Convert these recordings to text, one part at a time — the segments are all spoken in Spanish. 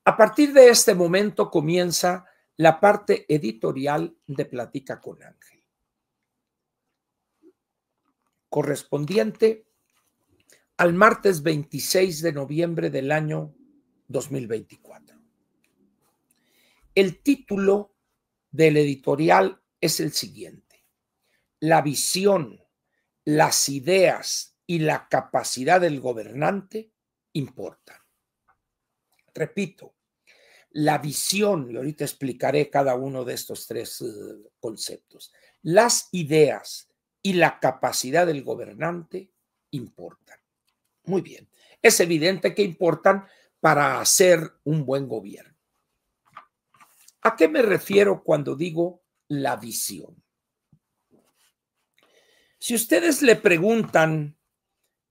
A partir de este momento comienza la parte editorial de Platica con Ángel, correspondiente al martes 26 de noviembre del año 2024. El título del editorial es el siguiente: la visión, las ideas y la capacidad del gobernante importan. Repito, la visión, y ahorita explicaré cada uno de estos tres conceptos. Las ideas y la capacidad del gobernante importan. Muy bien, es evidente que importan para hacer un buen gobierno. ¿A qué me refiero cuando digo la visión? Si ustedes le preguntan,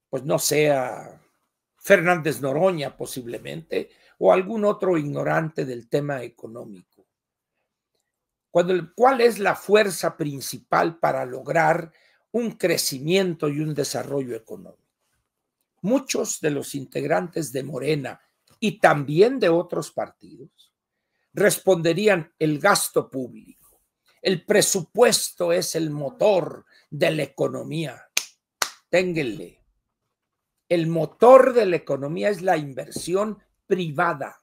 pues no sé, a Fernández Noroña posiblemente, o algún otro ignorante del tema económico, ¿cuál es la fuerza principal para lograr un crecimiento y un desarrollo económico? Muchos de los integrantes de Morena y también de otros partidos responderían: el gasto público. El presupuesto es el motor de la economía. Ténganle. El motor de la economía es la inversión privada.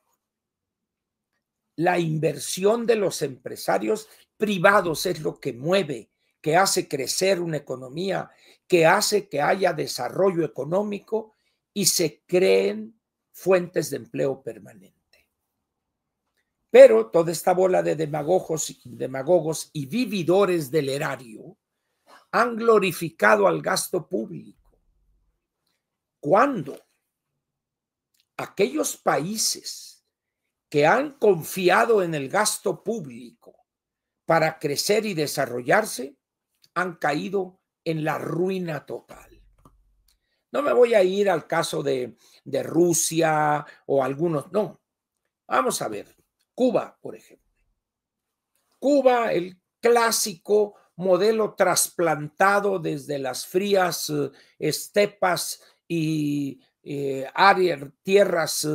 La inversión de los empresarios privados es lo que mueve, que hace crecer una economía, que hace que haya desarrollo económico y se creen fuentes de empleo permanente. Pero toda esta bola de demagogos y vividores del erario han glorificado al gasto público. Cuando aquellos países que han confiado en el gasto público para crecer y desarrollarse han caído en la ruina total. No me voy a ir al caso de Rusia o algunos, no. Vamos a ver, Cuba, por ejemplo. Cuba, el clásico modelo trasplantado desde las frías estepas y tierras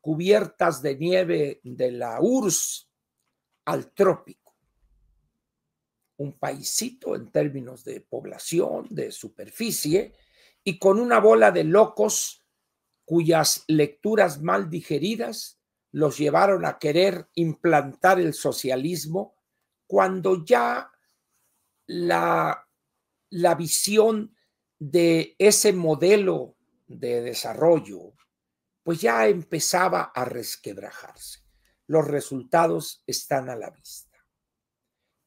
cubiertas de nieve de la URSS al trópico. Un paisito en términos de población, de superficie, y con una bola de locos cuyas lecturas mal digeridas los llevaron a querer implantar el socialismo cuando ya la visión de ese modelo de desarrollo pues ya empezaba a resquebrajarse. Los resultados están a la vista.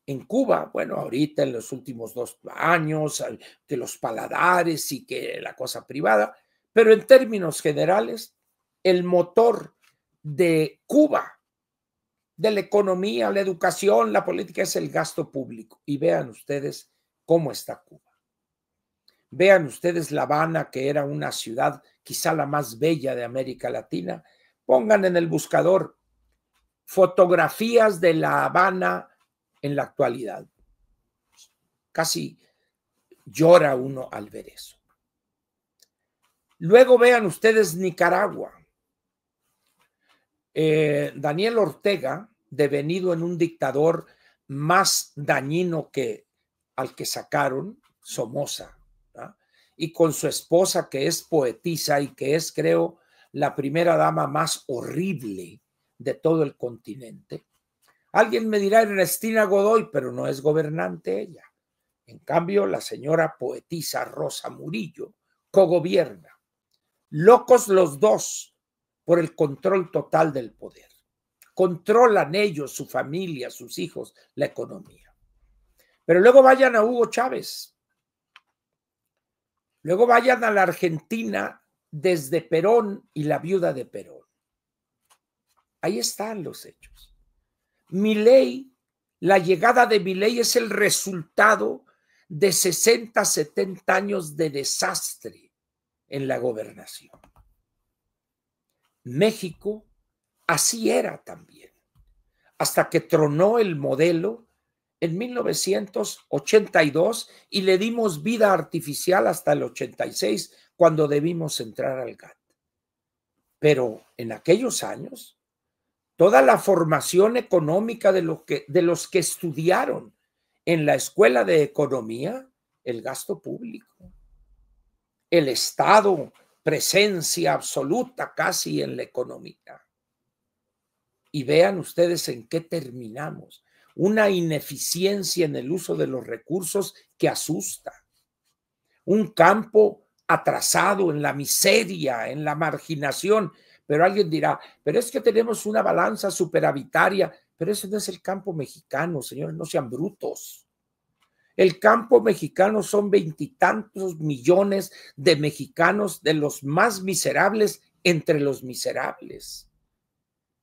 En Cuba, bueno, ahorita en los últimos 2 años, que los paladares y que la cosa privada, pero en términos generales, el motor de Cuba, de la economía, la educación, la política, es el gasto público. Y vean ustedes cómo está Cuba. Vean ustedes La Habana, que era una ciudad quizá la más bella de América Latina. Pongan en el buscador fotografías de La Habana en la actualidad. Casi llora uno al ver eso. Luego vean ustedes Nicaragua. Daniel Ortega, devenido en un dictador más dañino que al que sacaron, Somoza, ¿no? Y con su esposa, que es poetisa y que es, creo, la primera dama más horrible de todo el continente. Alguien me dirá Ernestina Godoy, pero no es gobernante ella. En cambio, la señora poetisa Rosa Murillo cogobierna. Locos los dos por el control total del poder. Controlan ellos, su familia, sus hijos, la economía. Pero luego vayan a Hugo Chávez. Luego vayan a la Argentina desde Perón y la viuda de Perón. Ahí están los hechos. Milei, la llegada de Milei es el resultado de 60, 70 años de desastre en la gobernación. México así era también, hasta que tronó el modelo en 1982 y le dimos vida artificial hasta el 86, cuando debimos entrar al GATT. Pero en aquellos años toda la formación económica de los que estudiaron en la escuela de economía, el gasto público. El Estado, presencia absoluta casi en la economía. Y vean ustedes en qué terminamos. Una ineficiencia en el uso de los recursos que asusta. Un campo atrasado en la miseria, en la marginación. Pero alguien dirá, pero es que tenemos una balanza superavitaria. Pero eso no es el campo mexicano, señores, no sean brutos. El campo mexicano son 20 y tantos millones de mexicanos, de los más miserables entre los miserables.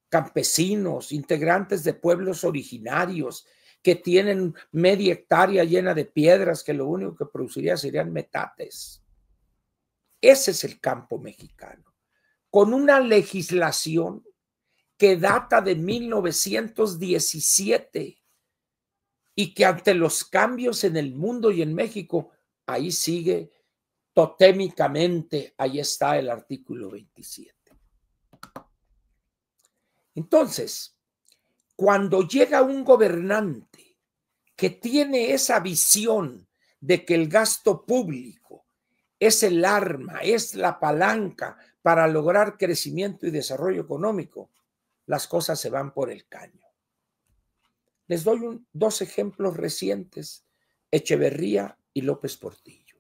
Campesinos, integrantes de pueblos originarios que tienen media hectárea llena de piedras que lo único que produciría serían metates. Ese es el campo mexicano, con una legislación que data de 1917 y que ante los cambios en el mundo y en México, ahí sigue totémicamente, ahí está el artículo 27. Entonces, cuando llega un gobernante que tiene esa visión de que el gasto público es el arma, es la palanca para lograr crecimiento y desarrollo económico, las cosas se van por el caño. Les doy dos ejemplos recientes, Echeverría y López Portillo.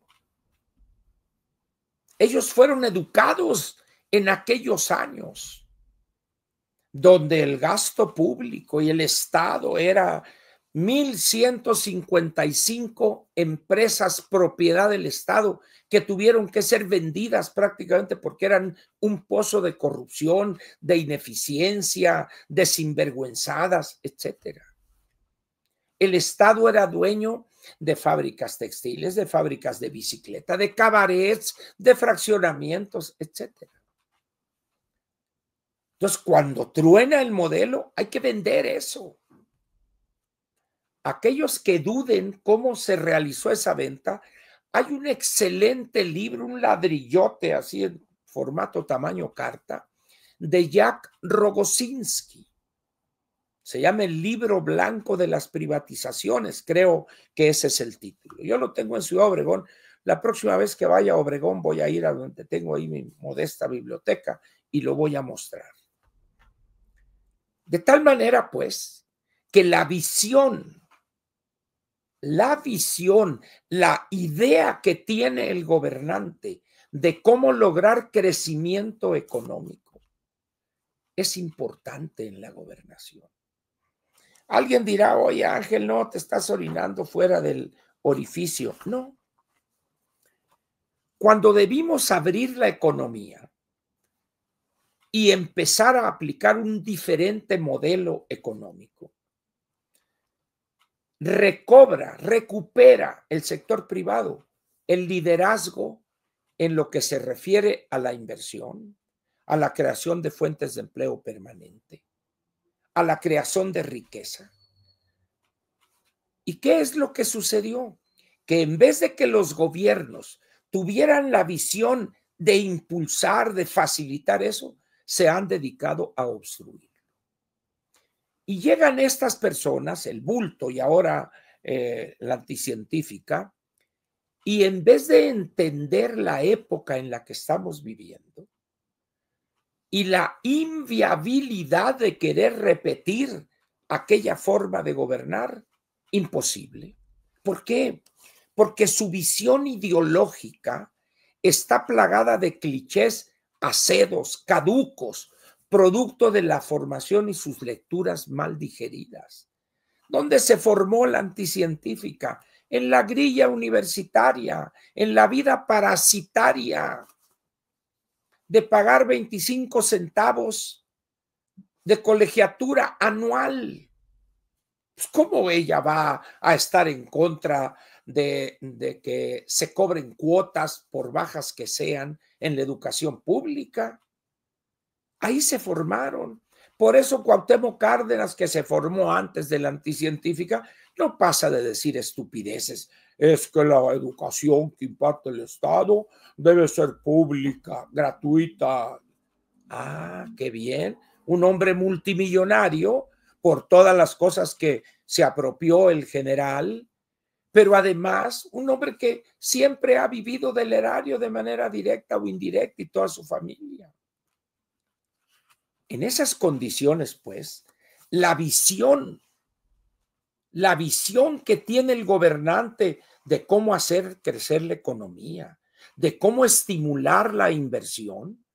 Ellos fueron educados en aquellos años donde el gasto público y el Estado era 1,155 empresas propiedad del Estado que tuvieron que ser vendidas prácticamente porque eran un pozo de corrupción, de ineficiencia, de sinvergüenzadas, etcétera. El Estado era dueño de fábricas textiles, de fábricas de bicicleta, de cabarets, de fraccionamientos, etcétera. Entonces, cuando truena el modelo, hay que vender eso. Aquellos que duden cómo se realizó esa venta, hay un excelente libro, un ladrillote así en formato tamaño carta, de Jack Rogosinski. Se llama El Libro Blanco de las Privatizaciones, creo que ese es el título. Yo lo tengo en Ciudad Obregón. La próxima vez que vaya a Obregón voy a ir a donde tengo ahí mi modesta biblioteca y lo voy a mostrar. De tal manera, pues, que la visión, la idea que tiene el gobernante de cómo lograr crecimiento económico es importante en la gobernación. Alguien dirá, oye Ángel, no, te estás orinando fuera del orificio. No. Cuando debimos abrir la economía y empezar a aplicar un diferente modelo económico, recupera el sector privado el liderazgo en lo que se refiere a la inversión, a la creación de fuentes de empleo permanente, a la creación de riqueza. ¿Y qué es lo que sucedió? Que en vez de que los gobiernos tuvieran la visión de impulsar, de facilitar eso, se han dedicado a obstruir. Y llegan estas personas, el bulto y ahora la anticientífica, y en vez de entender la época en la que estamos viviendo y la inviabilidad de querer repetir aquella forma de gobernar, imposible. ¿Por qué? Porque su visión ideológica está plagada de clichés acedos, caducos, producto de la formación y sus lecturas mal digeridas. ¿Dónde se formó la anticientífica? En la grilla universitaria, en la vida parasitaria de pagar 25 centavos de colegiatura anual. Pues, ¿cómo ella va a estar en contra de que se cobren cuotas, por bajas que sean, en la educación pública? Ahí se formaron. Por eso Cuauhtémoc Cárdenas, que se formó antes de la anticientífica, no pasa de decir estupideces. Es que la educación que imparte el Estado debe ser pública, gratuita. Ah, qué bien. un hombre multimillonario por todas las cosas que se apropió el general, pero además un hombre que siempre ha vivido del erario de manera directa o indirecta y toda su familia. En esas condiciones, pues, la visión que tiene el gobernante de cómo hacer crecer la economía, de cómo estimular la inversión,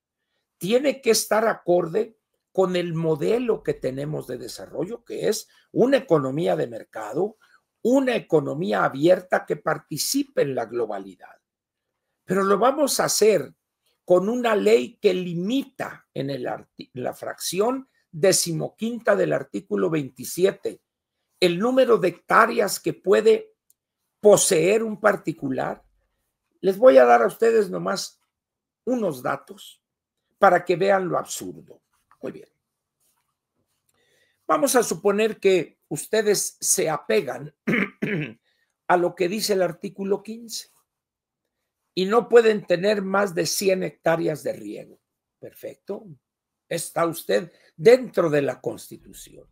tiene que estar acorde con el modelo que tenemos de desarrollo, que es una economía de mercado, una economía abierta que participe en la globalidad. Pero lo vamos a hacer con una ley que limita en la fracción 15ª del artículo 27 el número de hectáreas que puede poseer un particular. Les voy a dar a ustedes nomás unos datos para que vean lo absurdo. Muy bien. Vamos a suponer que ustedes se apegan a lo que dice el artículo 15 y no pueden tener más de 100 hectáreas de riego. Perfecto. Está usted dentro de la Constitución.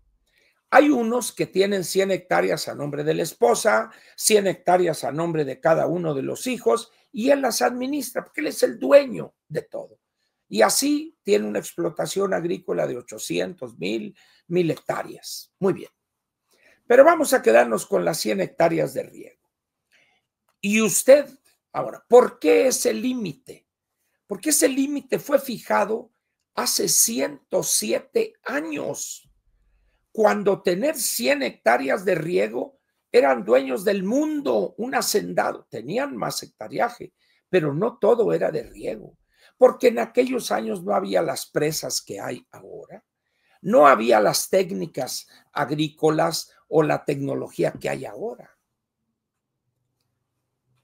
Hay unos que tienen 100 hectáreas a nombre de la esposa, 100 hectáreas a nombre de cada uno de los hijos, y él las administra porque él es el dueño de todo. Y así tiene una explotación agrícola de 800, 1000 hectáreas. Muy bien. Pero vamos a quedarnos con las 100 hectáreas de riego. Y usted, ahora, ¿por qué ese límite? Porque ese límite fue fijado hace 107 años. Cuando tener 100 hectáreas de riego eran dueños del mundo, un hacendado, tenían más hectareaje, pero no todo era de riego, porque en aquellos años no había las presas que hay ahora, no había las técnicas agrícolas o la tecnología que hay ahora.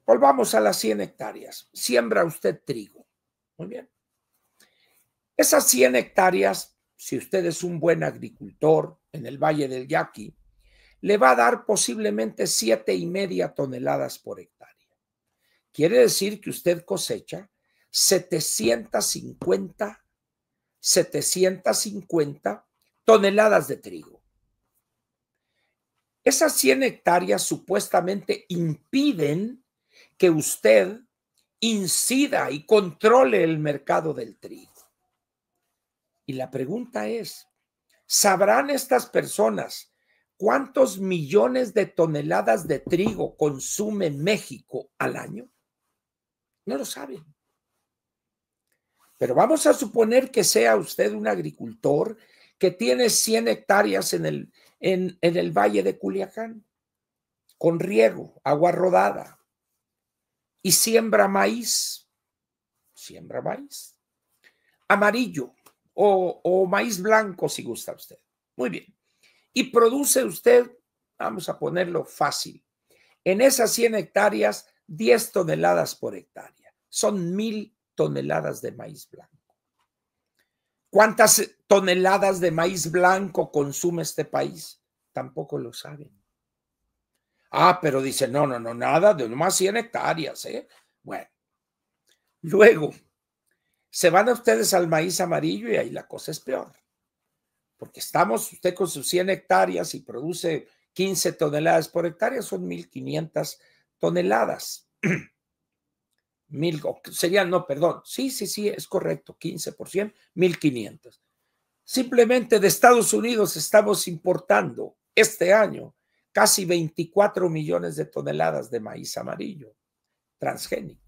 Volvamos a las 100 hectáreas. Siembra usted trigo. Muy bien. Esas 100 hectáreas, si usted es un buen agricultor en el Valle del Yaqui, le va a dar posiblemente 7,5 toneladas por hectárea. Quiere decir que usted cosecha 750 toneladas de trigo. Esas 100 hectáreas supuestamente impiden que usted incida y controle el mercado del trigo. Y la pregunta es, ¿sabrán estas personas cuántos millones de toneladas de trigo consume México al año? No lo saben. Pero vamos a suponer que sea usted un agricultor que tiene 100 hectáreas en el Valle de Culiacán, con riego, agua rodada, y siembra maíz. Siembra maíz amarillo o maíz blanco, si gusta usted. Muy bien. Y produce usted, vamos a ponerlo fácil, en esas 100 hectáreas, 10 toneladas por hectárea. Son 1000 toneladas de maíz blanco. ¿Cuántas toneladas de maíz blanco consume este país? Tampoco lo saben. Ah, pero dice, no, nada, de nomás 100 hectáreas, ¿eh? Bueno, luego se van a ustedes al maíz amarillo y ahí la cosa es peor. Porque estamos, usted con sus 100 hectáreas y produce 15 toneladas por hectárea, son 1500 toneladas. Serían, no, perdón, sí, es correcto, 15%, 1500. Simplemente de Estados Unidos estamos importando este año casi 24 millones de toneladas de maíz amarillo transgénico.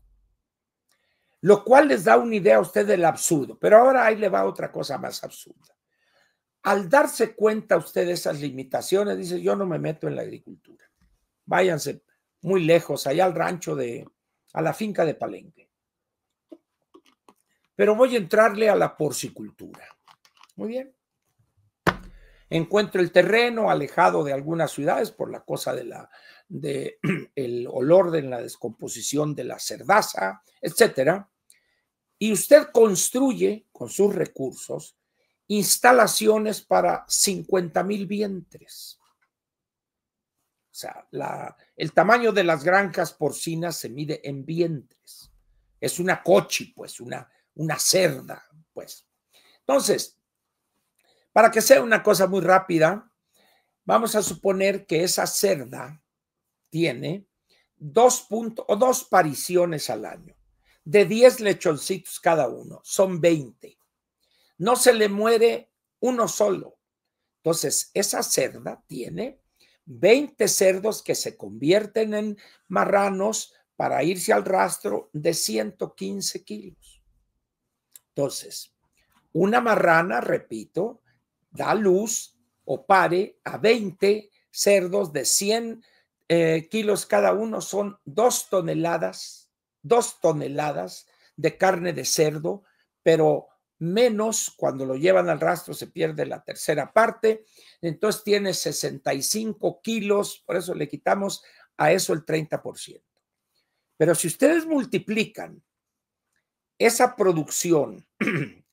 Lo cual les da una idea a usted del absurdo, pero ahora ahí le va otra cosa más absurda. Al darse cuenta usted de esas limitaciones, dice, yo no me meto en la agricultura. Váyanse muy lejos, allá al rancho a la finca de Palenque. Pero voy a entrarle a la porcicultura. Muy bien. Encuentro el terreno alejado de algunas ciudades por la cosa el olor de la descomposición de la cerdaza, etcétera. Y usted construye con sus recursos instalaciones para 50,000 vientres. O sea, el tamaño de las granjas porcinas se mide en vientres. Es una cochi, pues, una cerda, pues. Entonces, Para que sea una cosa muy rápida, vamos a suponer que esa cerda tiene 2 pariciones al año, de 10 lechoncitos cada uno, son 20. No se le muere uno solo. Entonces, esa cerda tiene 20 cerdos que se convierten en marranos para irse al rastro de 115 kilos. Entonces, una marrana, repito, da luz o pare a 20 cerdos de 100 kilos cada uno, son 2 toneladas de carne de cerdo, pero menos cuando lo llevan al rastro se pierde la tercera parte, entonces tiene 65 kilos, por eso le quitamos a eso el 30%. Pero si ustedes multiplican esa producción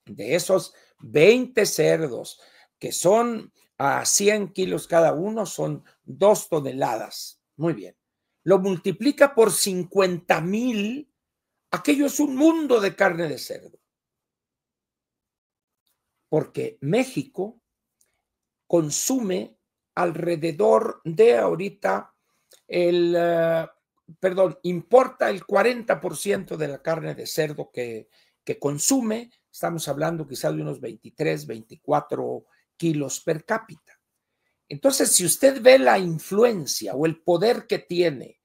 de esos 20 cerdos, que son a 100 kilos cada uno, son 2 toneladas. Muy bien. Lo multiplica por 50,000, aquello es un mundo de carne de cerdo. Porque México consume alrededor de ahorita importa el 40% de la carne de cerdo que consume. Estamos hablando quizás de unos 23, 24 kilos per cápita. Entonces, si usted ve la influencia o el poder que tiene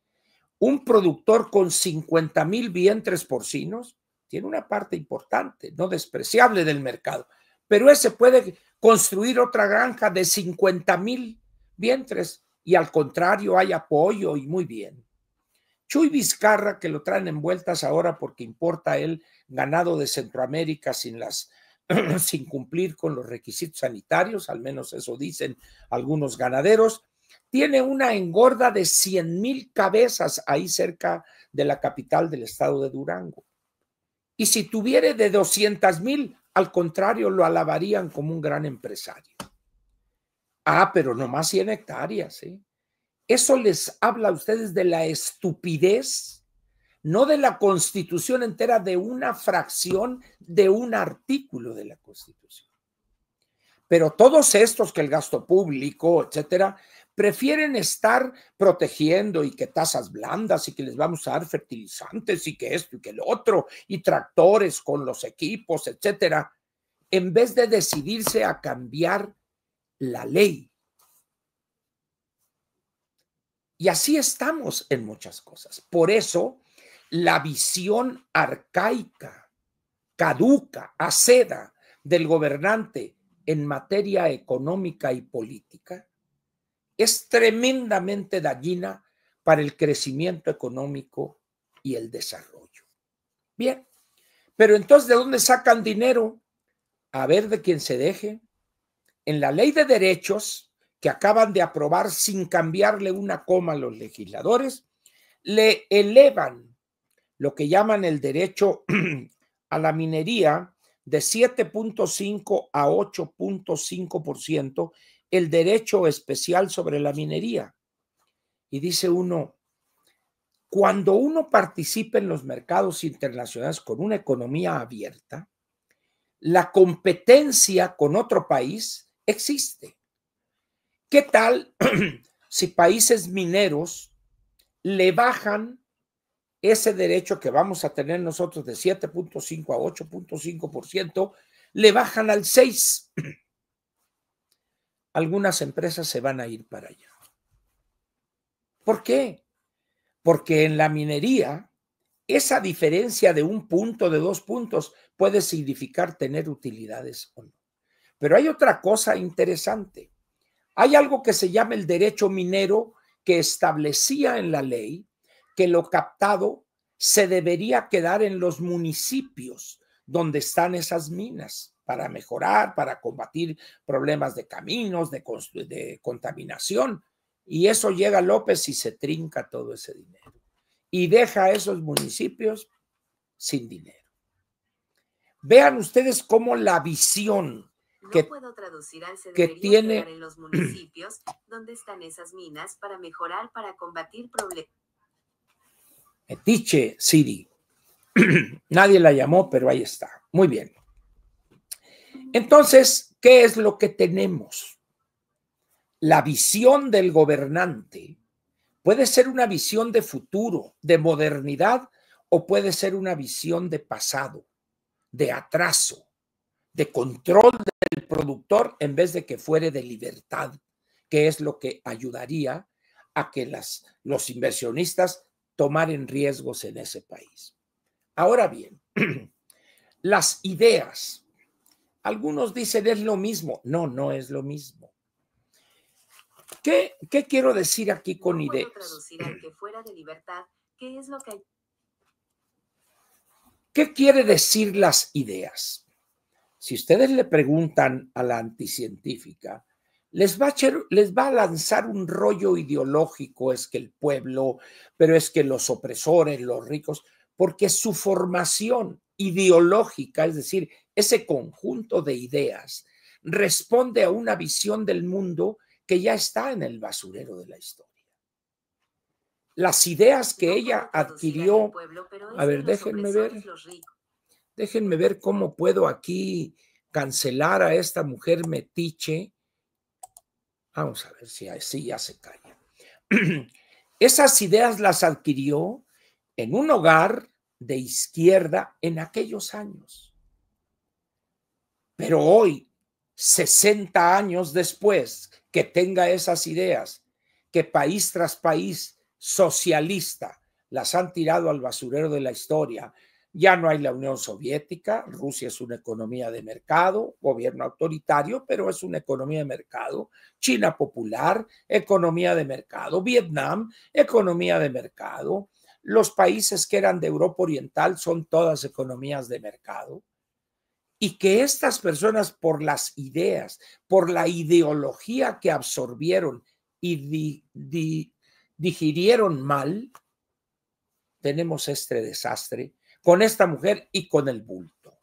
un productor con 50,000 vientres porcinos, tiene una parte importante, no despreciable del mercado, pero ese puede construir otra granja de 50,000 vientres y al contrario hay apoyo y muy bien. Chuy Vizcarra, que lo traen envueltas ahora porque importa él ganado de Centroamérica sin cumplir con los requisitos sanitarios, al menos eso dicen algunos ganaderos, tiene una engorda de 100,000 cabezas ahí cerca de la capital del estado de Durango. Y si tuviera de 200,000, al contrario, lo alabarían como un gran empresario. Pero nomás 100 hectáreas, ¿eh? Eso les habla a ustedes de la estupidez, no de la Constitución entera, de una fracción de un artículo de la Constitución. Pero todos estos que el gasto público, etcétera, prefieren estar protegiendo y que tasas blandas y que les vamos a dar fertilizantes y que esto y que lo otro y tractores con los equipos, etcétera, en vez de decidirse a cambiar la ley. Y así estamos en muchas cosas. Por eso, la visión arcaica, caduca, aceda del gobernante en materia económica y política es tremendamente dañina para el crecimiento económico y el desarrollo. Bien, pero entonces, ¿de dónde sacan dinero? A ver de quién se deje. En la ley de derechos que acaban de aprobar sin cambiarle una coma a los legisladores, le elevan lo que llaman el derecho a la minería de 7.5 a 8.5%, el derecho especial sobre la minería. Y dice uno, cuando uno participa en los mercados internacionales con una economía abierta, la competencia con otro país existe. ¿Qué tal si países mineros le bajan ese derecho que vamos a tener nosotros de 7.5 a 8.5%, le bajan al 6%? Algunas empresas se van a ir para allá. ¿Por qué? Porque en la minería, esa diferencia de 1 punto, de 2 puntos, puede significar tener utilidades o no. Pero hay otra cosa interesante. Hay algo que se llama el derecho minero, que establecía en la ley que lo captado se debería quedar en los municipios donde están esas minas para mejorar, para combatir problemas de caminos, de contaminación. Y eso llega López y se trinca todo ese dinero y deja a esos municipios sin dinero. Vean ustedes cómo la visión que tiene en los municipios donde están esas minas para mejorar, para combatir problemas. Metiche City. Nadie la llamó, pero ahí está. Muy bien. Entonces, ¿qué es lo que tenemos? La visión del gobernante puede ser una visión de futuro, de modernidad, o puede ser una visión de pasado, de atraso, de control del productor en vez de que fuere de libertad, que es lo que ayudaría a que los inversionistas tomaran riesgos en ese país. Ahora bien, las ideas. Algunos dicen es lo mismo. No, no es lo mismo. ¿Qué quiero decir aquí con ideas? Puedo traducir al que fuera de libertad. ¿Qué es lo que... ¿Qué quiere decir las ideas? Si ustedes le preguntan a la anticientífica, les va a lanzar un rollo ideológico, es que el pueblo, pero es que los opresores, los ricos, porque su formación ideológica, es decir, ese conjunto de ideas, responde a una visión del mundo que ya está en el basurero de la historia. Las ideas que ella adquirió, a ver, déjenme ver cómo puedo aquí cancelar a esta mujer metiche. Vamos a ver si así ya se calla. Esas ideas las adquirió en un hogar de izquierda en aquellos años. Pero hoy, 60 años después que tenga esas ideas, que país tras país socialista las han tirado al basurero de la historia. Ya no hay la Unión Soviética, Rusia es una economía de mercado, gobierno autoritario, pero es una economía de mercado. China popular, economía de mercado. Vietnam, economía de mercado. Los países que eran de Europa Oriental son todas economías de mercado. Y que estas personas, por las ideas, por la ideología que absorbieron y digirieron mal, tenemos este desastre con esta mujer y con el bulto.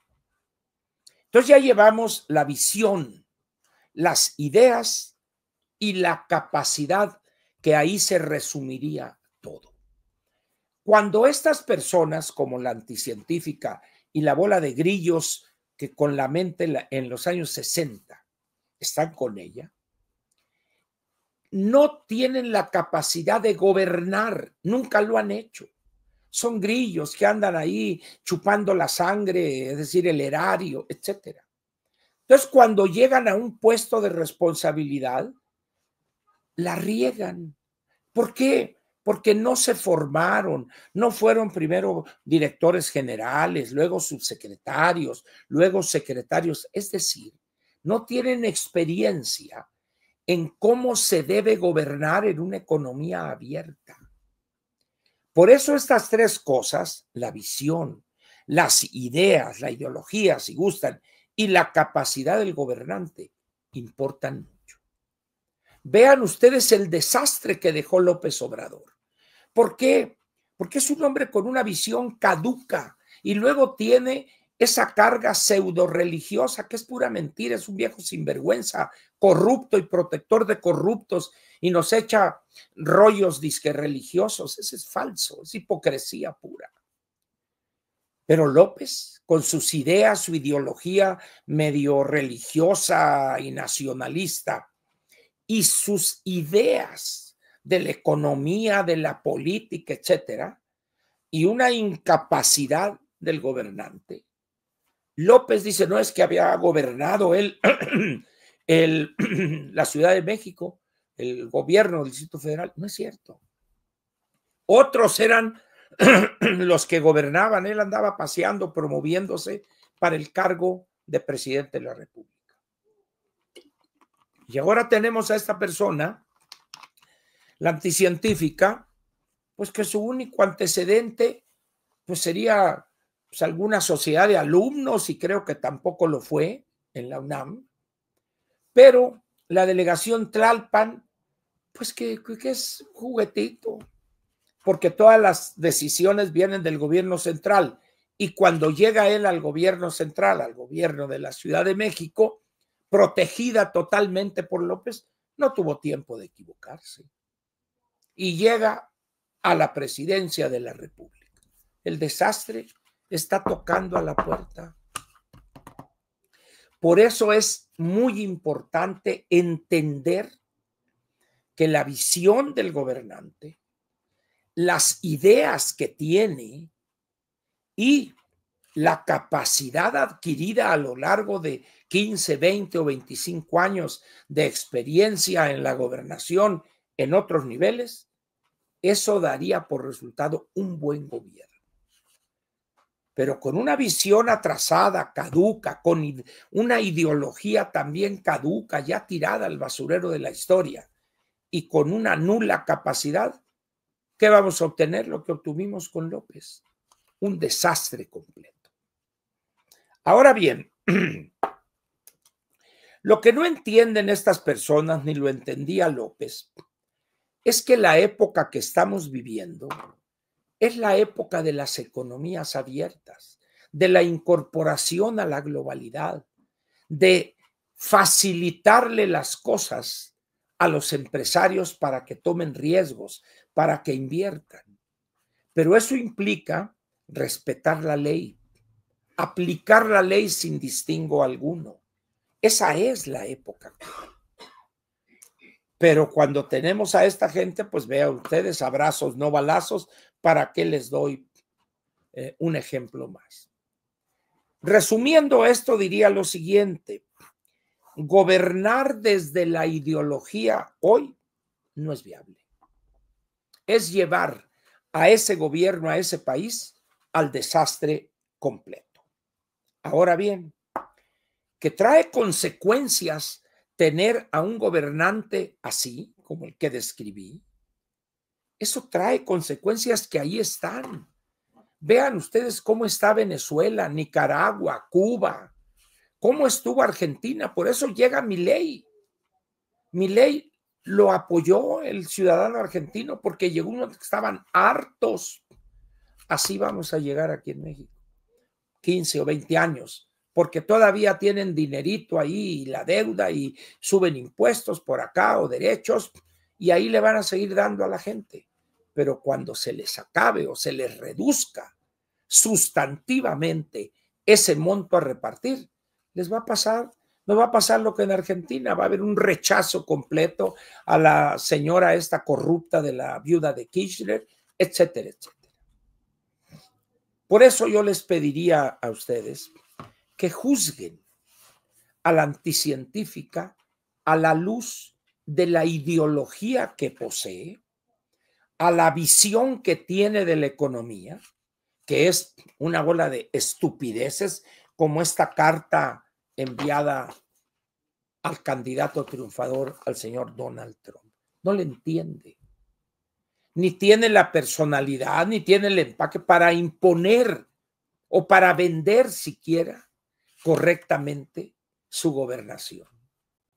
Entonces ya llevamos la visión, las ideas y la capacidad, que ahí se resumiría todo. Cuando estas personas, como la anticientífica y la bola de grillos que con la mente en los años 60 están con ella, no tienen la capacidad de gobernar, nunca lo han hecho. Son grillos que andan ahí chupando la sangre, es decir, el erario, etcétera. Entonces, cuando llegan a un puesto de responsabilidad, la riegan. ¿Por qué? Porque no se formaron, no fueron primero directores generales, luego subsecretarios, luego secretarios, es decir, no tienen experiencia en cómo se debe gobernar en una economía abierta. Por eso estas tres cosas, la visión, las ideas, la ideología, si gustan, y la capacidad del gobernante, importan mucho. Vean ustedes el desastre que dejó López Obrador. ¿Por qué? Porque es un hombre con una visión caduca y luego tiene esa carga pseudo religiosa que es pura mentira, es un viejo sinvergüenza, corrupto y protector de corruptos y nos echa rollos disque religiosos. Ese es falso, es hipocresía pura. Pero López, con sus ideas, su ideología medio religiosa y nacionalista y sus ideas de la economía, de la política, etcétera, y una incapacidad del gobernante. López dice, no es que había gobernado él la Ciudad de México, el gobierno del Distrito Federal. No es cierto. Otros eran los que gobernaban. Él andaba paseando, promoviéndose para el cargo de presidente de la República. Y ahora tenemos a esta persona, la anticientífica, pues que su único antecedente pues sería pues alguna sociedad de alumnos, y creo que tampoco lo fue en la UNAM, pero la delegación Tlalpan, pues que es juguetito, porque todas las decisiones vienen del gobierno central, y cuando llega él al gobierno central, al gobierno de la Ciudad de México, protegida totalmente por López, no tuvo tiempo de equivocarse, y llega a la presidencia de la República. El desastre está tocando a la puerta. Por eso es muy importante entender que la visión del gobernante, las ideas que tiene y la capacidad adquirida a lo largo de 15, 20 o 25 años de experiencia en la gobernación en otros niveles, eso daría por resultado un buen gobierno. Pero con una visión atrasada, caduca, con una ideología también caduca, ya tirada al basurero de la historia, y con una nula capacidad, ¿qué vamos a obtener? Lo que obtuvimos con López, un desastre completo. Ahora bien, lo que no entienden estas personas, ni lo entendía López, es que la época que estamos viviendo es la época de las economías abiertas, de la incorporación a la globalidad, de facilitarle las cosas a los empresarios para que tomen riesgos, para que inviertan. Pero eso implica respetar la ley, aplicar la ley sin distingo alguno. Esa es la época. Pero cuando tenemos a esta gente, pues vean ustedes, abrazos, no balazos. ¿Para qué les doy un ejemplo más? Resumiendo esto, diría lo siguiente: gobernar desde la ideología hoy no es viable. Es llevar a ese gobierno, a ese país, al desastre completo. Ahora bien, que trae consecuencias tener a un gobernante así, como el que describí, eso trae consecuencias que ahí están. Vean ustedes cómo está Venezuela, Nicaragua, Cuba, cómo estuvo Argentina. Por eso llega Milei. Milei lo apoyó el ciudadano argentino porque llegó unos que estaban hartos. Así vamos a llegar aquí en México, 15 o 20 años, porque todavía tienen dinerito ahí y la deuda y suben impuestos por acá o derechos y ahí le van a seguir dando a la gente. Pero cuando se les acabe o se les reduzca sustantivamente ese monto a repartir, les va a pasar, no va a pasar lo que en Argentina, va a haber un rechazo completo a la señora esta corrupta de la viuda de Kirchner, etcétera, etcétera. Por eso yo les pediría a ustedes que juzguen a la anticientífica a la luz de la ideología que posee, a la visión que tiene de la economía, que es una bola de estupideces, como esta carta enviada al candidato triunfador, al señor Donald Trump. No le entiende. Ni tiene la personalidad, ni tiene el empaque para imponer o para vender siquiera correctamente su gobernación.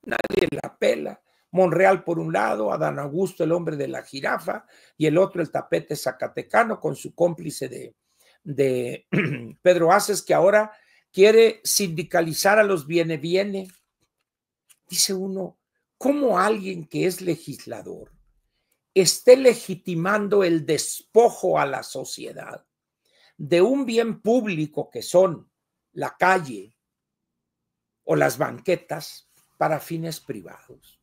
Nadie la pela. Monreal por un lado, Adán Augusto, el hombre de la jirafa, y el otro, el tapete zacatecano, con su cómplice de Pedro Aces, que ahora quiere sindicalizar a los viene. Dice uno, ¿cómo alguien que es legislador esté legitimando el despojo a la sociedad de un bien público que son la calle o las banquetas para fines privados?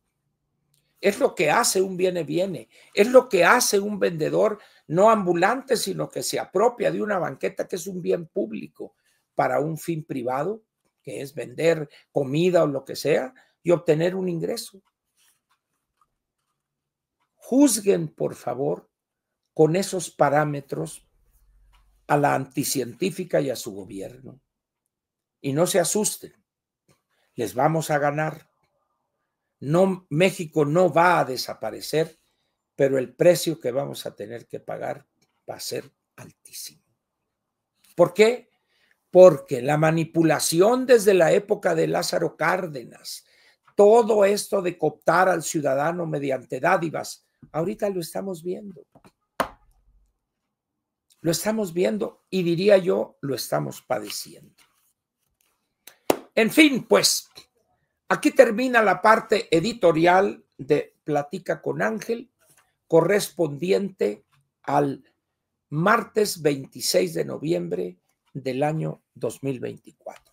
Es lo que hace un viene, es lo que hace un vendedor no ambulante, sino que se apropia de una banqueta que es un bien público para un fin privado, que es vender comida o lo que sea y obtener un ingreso. Juzguen, por favor, con esos parámetros a la anticientífica y a su gobierno. Y no se asusten, les vamos a ganar. No, México no va a desaparecer, pero el precio que vamos a tener que pagar va a ser altísimo. ¿Por qué? Porque la manipulación desde la época de Lázaro Cárdenas, todo esto de cooptar al ciudadano mediante dádivas, ahorita lo estamos viendo. Lo estamos viendo y diría yo, lo estamos padeciendo. En fin, pues, aquí termina la parte editorial de Platica con Ángel, correspondiente al martes 26 de noviembre del año 2024.